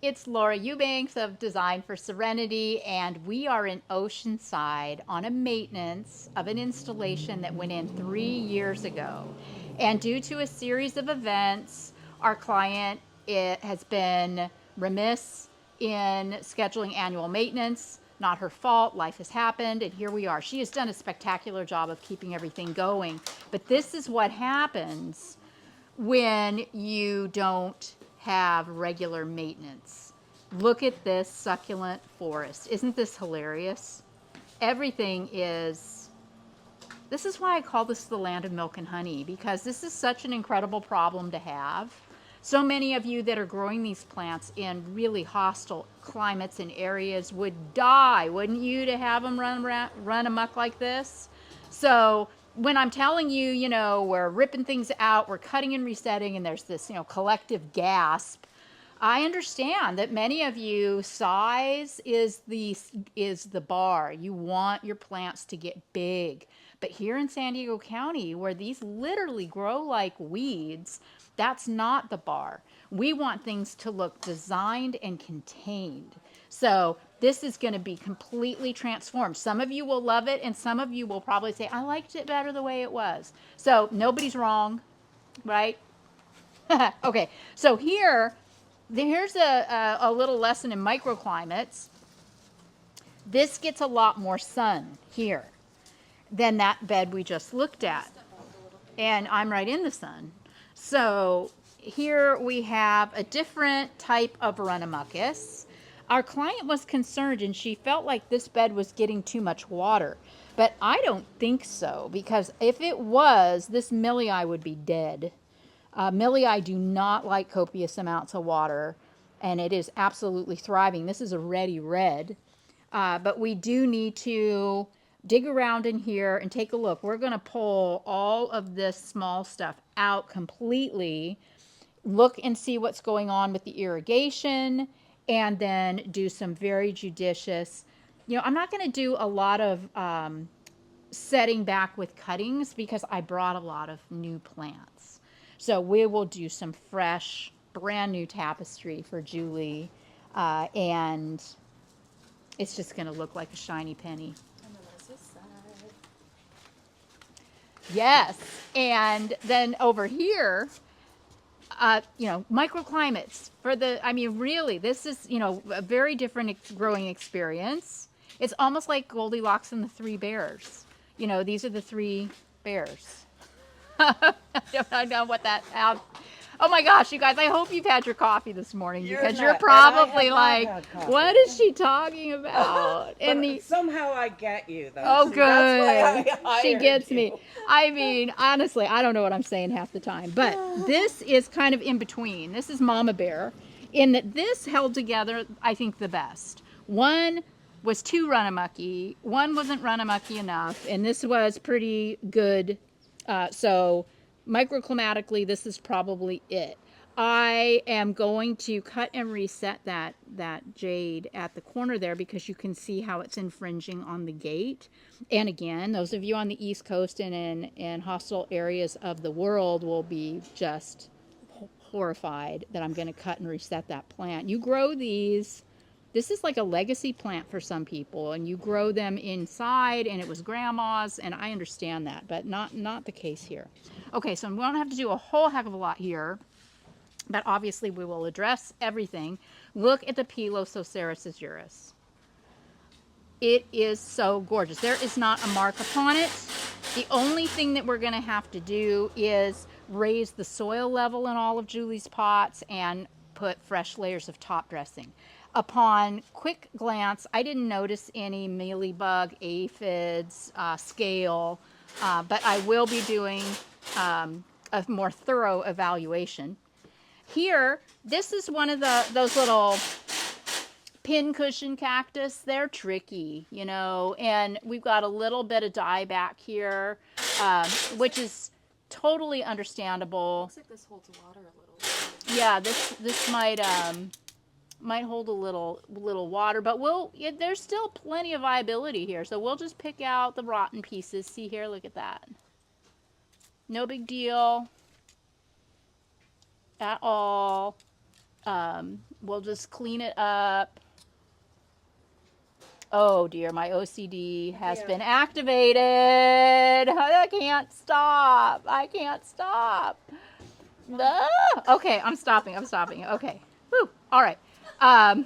It's Laura Eubanks of Design for Serenity, and we are in Oceanside on a maintenance of an installation that went in 3 years ago. And due to a series of events, our client has been remiss in scheduling annual maintenance. Not her fault, life has happened, and here we are. She has done a spectacular job of keeping everything going. But this is what happens when you don't have regular maintenance. Look at this succulent forest. Isn't this hilarious? Everything is, this is why I call this the land of milk and honey, because this is such an incredible problem to have. So many of you that are growing these plants in really hostile climates and areas would die, wouldn't you, to have them run amok like this? So when I'm telling you, we're ripping things out, we're cutting and resetting, and there's this, collective gasp, I understand that many of you, size is the bar. You want your plants to get big. But here in San Diego County, where these literally grow like weeds, that's not the bar. We want things to look designed and contained. So this is going to be completely transformed. Some of you will love it, and some of you will probably say, I liked it better the way it was. So nobody's wrong, right? Okay, so here's a little lesson in microclimates. This gets a lot more sun here than that bed we just looked at. And I'm right in the sun. So here we have a different type of Arunomucus. Our client was concerned and she felt like this bed was getting too much water. But I don't think so, because if it was, this millii would be dead. Millii do not like copious amounts of water, and it is absolutely thriving. This is a ready red, but we do need to dig around in here and take a look. We're going to pull all of this small stuff out completely, look and see what's going on with the irrigation, and then do some very judicious, I'm not going to do a lot of setting back with cuttings because I brought a lot of new plants. So we will do some fresh, brand new tapestry for Julie, and it's just going to look like a shiny penny. And then there's this side. Yes, and then over here, microclimates for really, this is, a very different growing experience. It's almost like Goldilocks and the Three Bears. These are the three bears. I don't know what that. Oh my gosh, you guys! I hope you've had your coffee this morning, because you're probably like, "What is she talking about?" Somehow I get you, though. Oh, See, good. that's why She hired gets you. me. I mean, honestly, I don't know what I'm saying half the time, but this is kind of in between. This is Mama Bear, in that this held together, I think, the best. One was too run-amucky, one wasn't run-amucky enough, and this was pretty good. So microclimatically, this is probably it. I am going to cut and reset that jade at the corner there, because you can see how it's infringing on the gate. And again, those of you on the East Coast and in hostile areas of the world will be just horrified that I'm going to cut and reset that plant. You grow these. This is like a legacy plant for some people, and you grow them inside, and it was grandma's, and I understand that, but not the case here. Okay, so we don't have to do a whole heck of a lot here, but obviously we will address everything. Look at the Pilosoceras azuris. It is so gorgeous. There is not a mark upon it. The only thing that we're going to have to do is raise the soil level in all of Julie's pots and put fresh layers of top dressing. Upon quick glance, I didn't notice any mealybug, aphids, scale, but I will be doing a more thorough evaluation. Here, this is one of those little pincushion cactus. They're tricky, and we've got a little bit of dieback here, which is totally understandable. Looks like this holds water a little. Yeah, this might hold a little water, but there's still plenty of viability here. So we'll just pick out the rotten pieces. See here, look at that. No big deal at all. We'll just clean it up. Oh dear, my OCD has been activated. I can't stop. I can't stop. Okay, I'm stopping. Okay. Woo. All right. Um,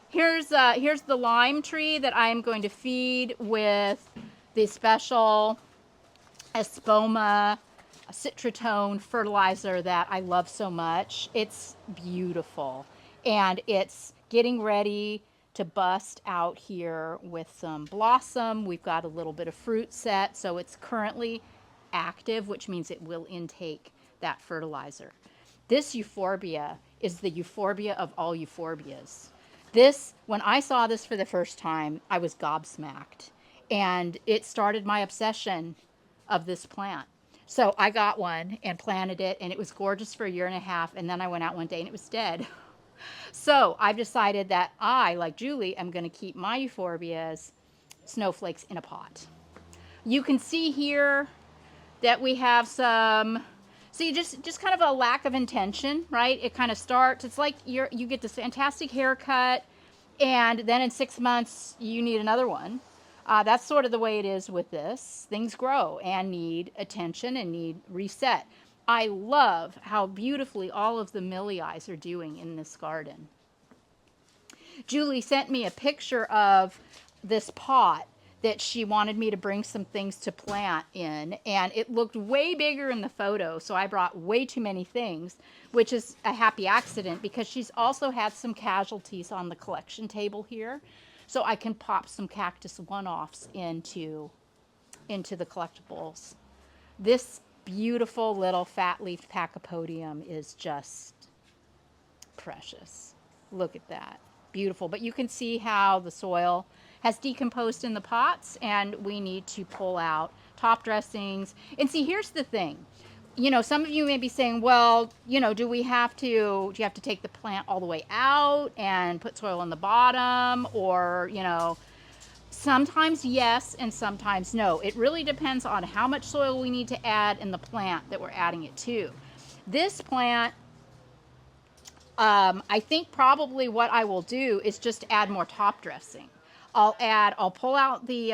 here's the lime tree that I am going to feed with the special Espoma citratone fertilizer that I love so much. It's beautiful, and it's getting ready to bust out here with some blossom. We've got a little bit of fruit set, so it's currently active, which means it will intake that fertilizer. This euphorbia is the euphorbia of all euphorbias. This, when I saw this for the first time, I was gobsmacked, and it started my obsession of this plant. So I got one and planted it, and it was gorgeous for a year and a half, and then I went out one day and it was dead. So I've decided that I, like Julie, am going to keep my euphorbias snowflakes in a pot. You can see here that we have some, see, just kind of a lack of intention, right? It kind of starts, it's like you get this fantastic haircut, and then in 6 months you need another one. That's sort of the way it is with this. Things grow and need attention and need reset. I love how beautifully all of the milléis are doing in this garden. Julie sent me a picture of this pot that she wanted me to bring some things to plant in, and it looked way bigger in the photo, so I brought way too many things, which is a happy accident because she's also had some casualties on the collection table here, so I can pop some cactus one-offs into the collectibles. This beautiful little fat leaf pachypodium is just precious. Look at that. Beautiful. But you can see how the soil has decomposed in the pots, and we need to pull out top dressings. And see, here's the thing. You know, some of you may be saying, well, you know, do you have to take the plant all the way out and put soil on the bottom? Or, you know, sometimes yes and sometimes no. It really depends on how much soil we need to add in the plant that we're adding it to. This plant, I think probably what I will do is just add more top dressing. I'll pull out the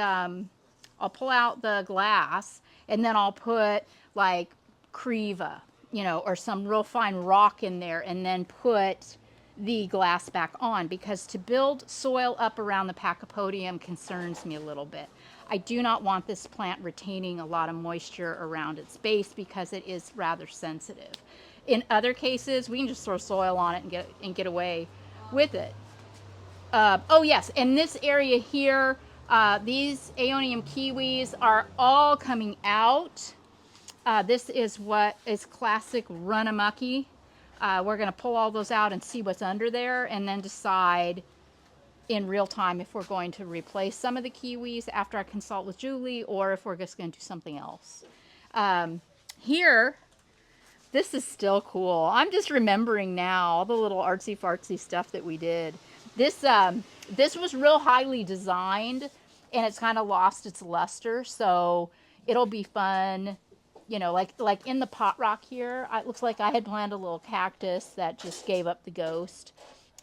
glass, and then I'll put like Creva, you know, or some real fine rock in there, and then put the glass back on, because to build soil up around the pachypodium concerns me a little bit. I do not want this plant retaining a lot of moisture around its base because it is rather sensitive. In other cases, we can just throw soil on it and get away with it. Oh yes, in this area here, these Aeonium kiwis are all coming out. This is what is classic Runamucky. We're going to pull all those out and see what's under there, and then decide in real time if we're going to replace some of the kiwis after I consult with Julie, or if we're just going to do something else. Here, this is still cool. I'm just remembering now all the little artsy fartsy stuff that we did. This was real highly designed, and it's kind of lost its luster, so it'll be fun. You know, like in the pot rock here, it looks like I had planted a little cactus that just gave up the ghost.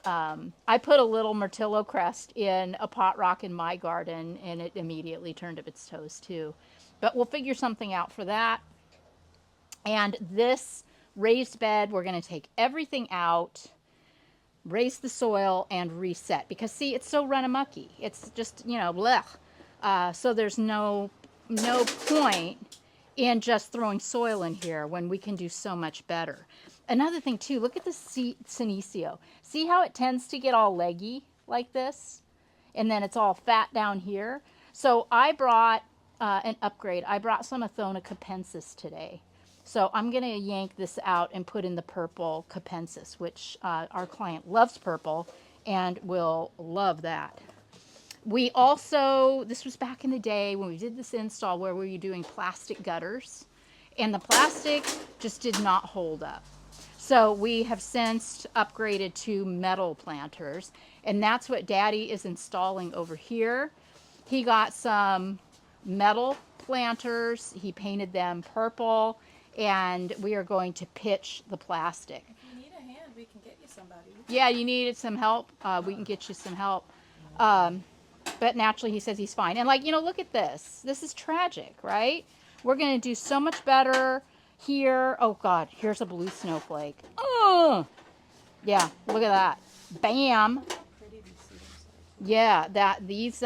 I put a little Myrtillo crest in a pot rock in my garden, and it immediately turned up its toes too. But we'll figure something out for that. And this raised bed, we're going to take everything out, raise the soil, and reset. Because see, it's so runamucky. It's just, you know, blech. So there's no point in just throwing soil in here when we can do so much better. Another thing too, look at the Senecio. See how it tends to get all leggy like this? And then it's all fat down here. So I brought an upgrade. I brought some Athona capensis today. So I'm going to yank this out and put in the purple capensis, which our client loves purple and will love that. We also, this was back in the day when we did this install where we were doing plastic gutters, and the plastic just did not hold up. So we have since upgraded to metal planters, and that's what Daddy is installing over here. He got some metal planters, he painted them purple, and we are going to pitch the plastic. If you need a hand, we can get you somebody. Yeah, you needed some help. We can get you some help. But naturally, he says he's fine. And like, look at this. This is tragic, right? We're going to do so much better here. Oh God, here's a blue snowflake. Oh, yeah, look at that. Bam. How pretty these cedars are. Yeah, these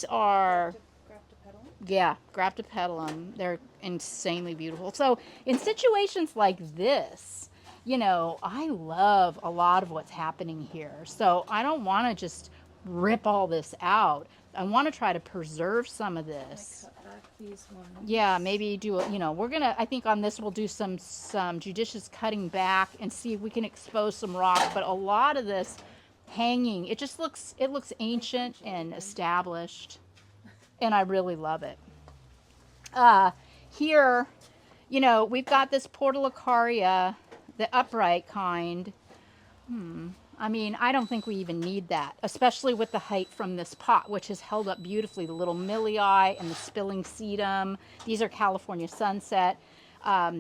are, Grab to pedal. yeah, graptopedilum. They're insanely beautiful. So in situations like this, I love a lot of what's happening here. So I don't want to just rip all this out. I want to try to preserve some of this. Cut back these ones. Yeah, maybe do we're gonna, I think on this we'll do some judicious cutting back and see if we can expose some rock. But a lot of this hanging, it looks ancient and established, and I really love it. Here, we've got this portulacaria, the upright kind. I mean, I don't think we even need that, especially with the height from this pot, which has held up beautifully. The little millii and the spilling sedum. These are California sunset.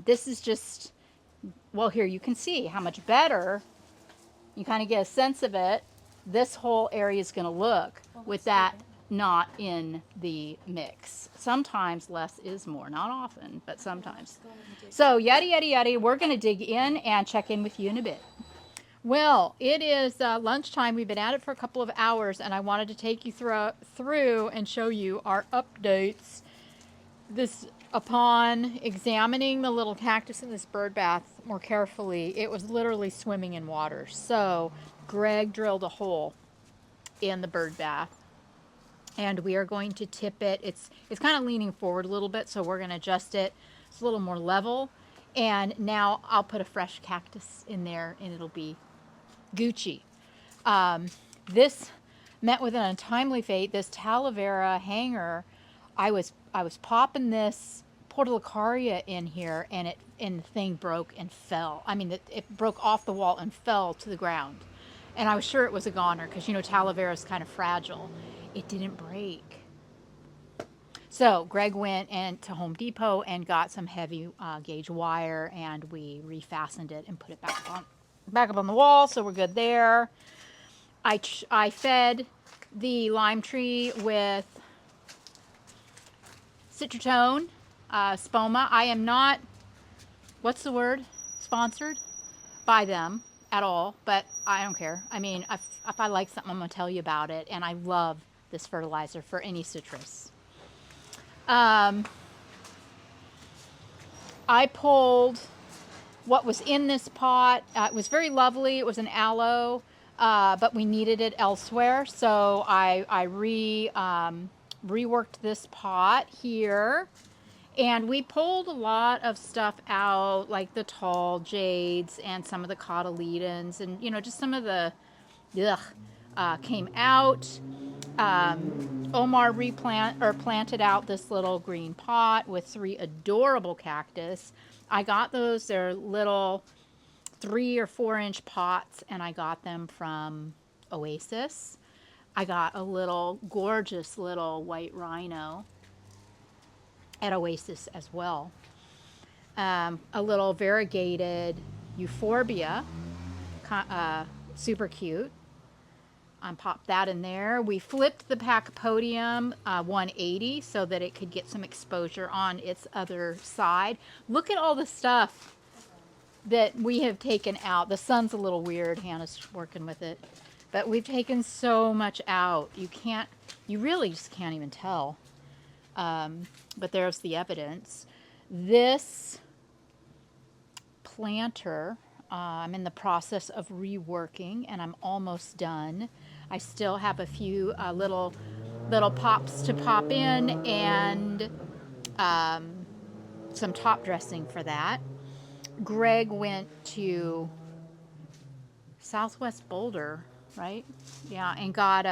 This is just, well, here you can see how much better, you kind of get a sense of it, this whole area is going to look with that not in the mix. Sometimes less is more, not often, but sometimes. So yada, yada, yada, we're going to dig in and check in with you in a bit. Well, it is lunchtime. We've been at it for a couple of hours, and I wanted to take you through and show you our updates. Upon examining the little cactus in this bird bath more carefully, it was literally swimming in water. So Greg drilled a hole in the bird bath, and we are going to tip it. It's kind of leaning forward a little bit, so we're going to adjust it. It's a little more level. And now I'll put a fresh cactus in there, and it'll be Gucci. This met with an untimely fate. This Talavera hanger, I was popping this portulacaria in here, and the thing broke and fell. I mean, it broke off the wall and fell to the ground. And I was sure it was a goner because Talavera is kind of fragile. It didn't break. So Greg went to Home Depot and got some heavy gauge wire, and we refastened it and put it back up on the wall, so we're good there. I fed the lime tree with Citratone, Spoma. I am not, what's the word, sponsored by them at all, but I don't care. I mean, if I like something, I'm going to tell you about it, and I love this fertilizer for any citrus. I pulled what was in this pot. It was very lovely. It was an aloe, but we needed it elsewhere. So I reworked this pot here, and we pulled a lot of stuff out, like the tall jades and some of the cotyledons, and just some of the came out. Omar planted out this little green pot with 3 adorable cactus. I got those. They're little 3 or 4 inch pots, and I got them from Oasis. I got a little gorgeous little white rhino at Oasis as well. A little variegated euphorbia, super cute. Popped that in there. We flipped the Pachypodium 180 so that it could get some exposure on its other side. Look at all the stuff that we have taken out. The sun's a little weird. Hannah's working with it. But we've taken so much out. You really just can't even tell. But there's the evidence. This planter, I'm in the process of reworking, and I'm almost done. I still have a few little pops to pop in, and some top dressing for that. Greg went to Southwest Boulder, right? Yeah, and got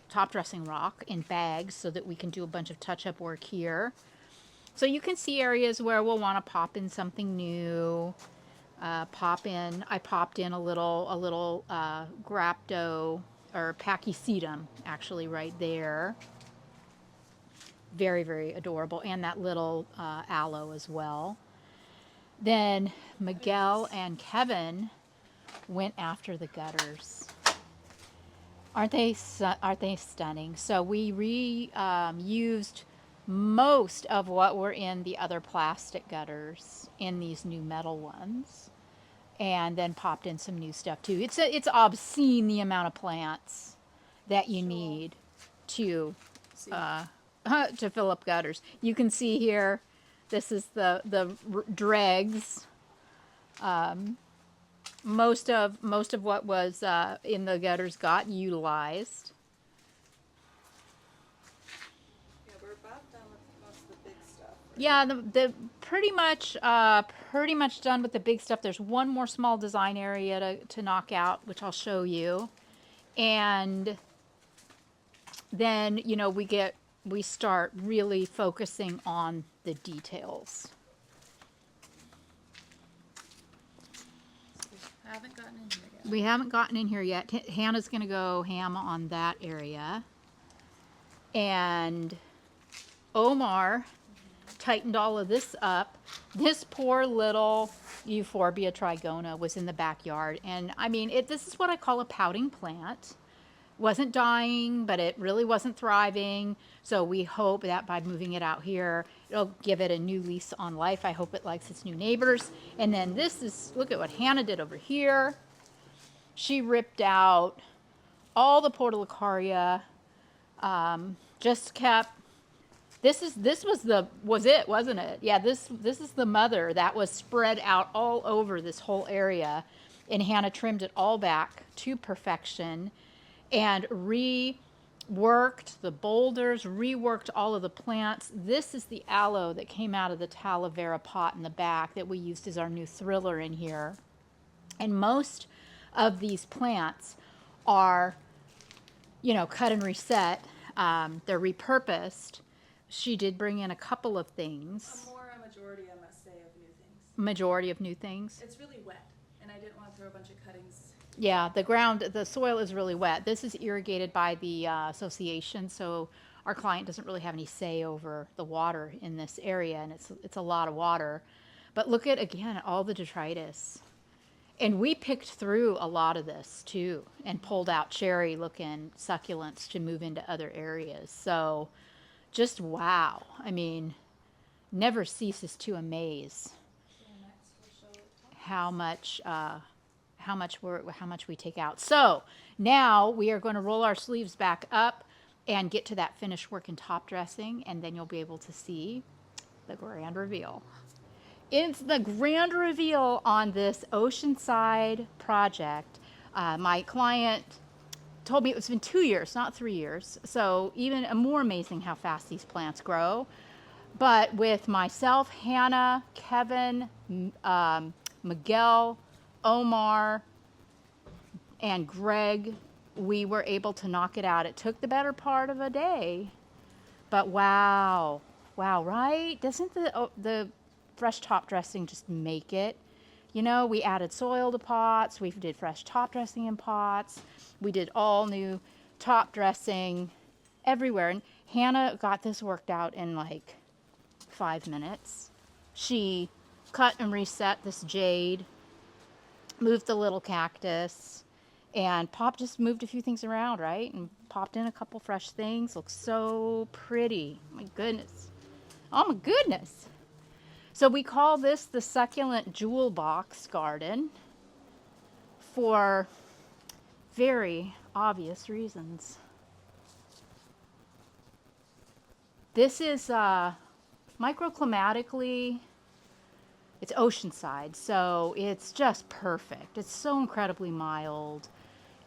top dressing rock in bags so that we can do a bunch of touch-up work here. So you can see areas where we'll want to pop in something new. I popped in a little grapto or pachysedum actually right there. Very, very adorable. And that little aloe as well. Then Miguel and Kevin went after the gutters. Aren't they stunning? So we used most of what were in the other plastic gutters in these new metal ones, and then popped in some new stuff too. It's obscene the amount of plants that you need to See, to fill up gutters. You can see here, this is the dregs. Most of what was in the gutters got utilized. yeah, we're about done with most of the big stuff. Right? Yeah, the pretty much done with the big stuff. There's one more small design area to knock out, which I'll show you, and then we start really focusing on the details. We haven't gotten in here yet. We haven't gotten in here yet. Hannah's going to go ham on that area. And Omar tightened all of this up. This poor little Euphorbia trigona was in the backyard. And I mean, this is what I call a pouting plant. Wasn't dying, but it really wasn't thriving. So we hope that by moving it out here, it'll give it a new lease on life. I hope it likes its new neighbors. And then look at what Hannah did over here. She ripped out all the portulacaria, just kept, was it, wasn't it? Yeah, this is the mother that was spread out all over this whole area. And Hannah trimmed it all back to perfection and reworked the boulders, reworked all of the plants. This is the aloe that came out of the aloe vera pot in the back that we used as our new thriller in here. And most of these plants are, cut and reset. They're repurposed. She did bring in a couple of things. A majority, I must say, of new things. Majority of new things. It's really wet, and I didn't want to throw a bunch of cuttings. Yeah, the soil is really wet. This is irrigated by the association, so our client doesn't really have any say over the water in this area, and it's a lot of water. But look at, again, all the detritus. And we picked through a lot of this too and pulled out cherry looking succulents to move into other areas. So just wow. I mean, never ceases to amaze how much we take out. So now we are going to roll our sleeves back up and get to that finished work in top dressing, and then you'll be able to see the grand reveal. It's the grand reveal on this Oceanside project. My client told me it's been 2 years, not 3 years. So even more amazing how fast these plants grow. But with myself, Hannah, Kevin, Miguel, Omar, and Greg, we were able to knock it out. It took the better part of a day, but wow, right? Doesn't the fresh top dressing just make it? We added soil to pots. We did fresh top dressing in pots. We did all new top dressing everywhere. And Hannah got this worked out in like 5 minutes. She cut and reset this jade, moved the little cactus, and Pop just moved a few things around, right? And popped in a couple fresh things. Looks so pretty. My goodness. Oh my goodness. So we call this the succulent jewel box garden for very obvious reasons. This is microclimatically, it's Oceanside, so it's just perfect. It's so incredibly mild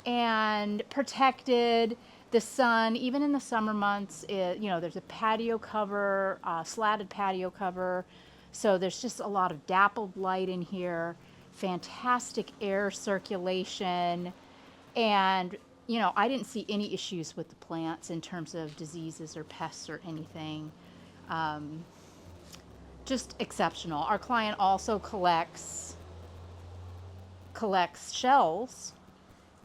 and protected. The sun, even in the summer months, there's a patio cover, slatted patio cover. So there's just a lot of dappled light in here, fantastic air circulation, and I didn't see any issues with the plants in terms of diseases or pests or anything. Just exceptional. Our client also collects shells.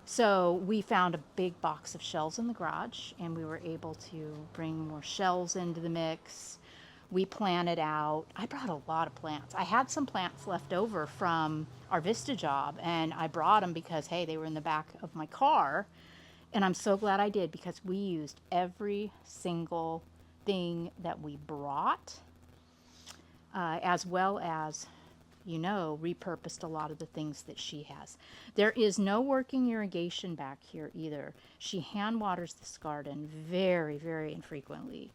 So we found a big box of shells in the garage, and we were able to bring more shells into the mix. We planted out. I brought a lot of plants. I had some plants left over from our Vista job, and I brought them because, hey, they were in the back of my car. And I'm so glad I did, because we used every single thing that we brought, as well as, repurposed a lot of the things that she has. There is no working irrigation back here either. She hand waters this garden very, very infrequently.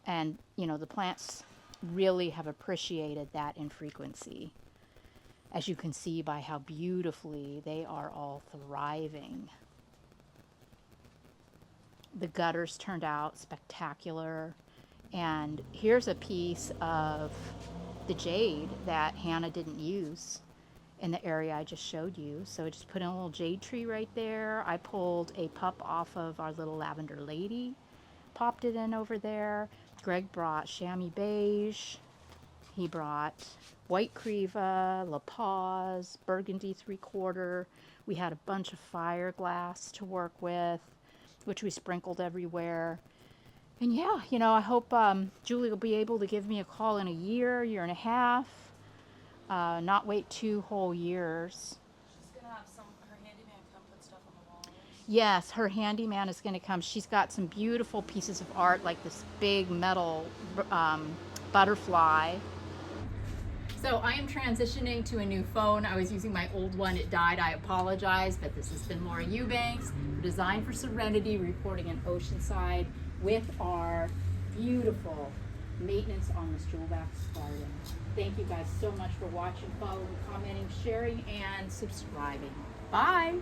And, the plants really have appreciated that infrequency, as you can see by how beautifully they are all thriving. The gutters turned out spectacular. And here's a piece of the jade that Hannah didn't use in the area I just showed you. So I just put in a little jade tree right there. I pulled a pup off of our little lavender lady, popped it in over there. Greg brought chamois beige. He brought white creva, La Paz, burgundy 3/4. We had a bunch of fire glass to work with, which we sprinkled everywhere. And yeah, I hope Julie will be able to give me a call in a year, year and a half, not wait 2 whole years. She's gonna have her handyman come put stuff on the walls. Yes, her handyman is going to come. She's got some beautiful pieces of art, like this big metal butterfly. So I am transitioning to a new phone. I was using my old one. It died. I apologize, but this has been Laura Eubanks, Design for Serenity, reporting in Oceanside with our beautiful maintenance on this jewelback's garden. Thank you guys so much for watching, following, commenting, sharing, and subscribing. Bye.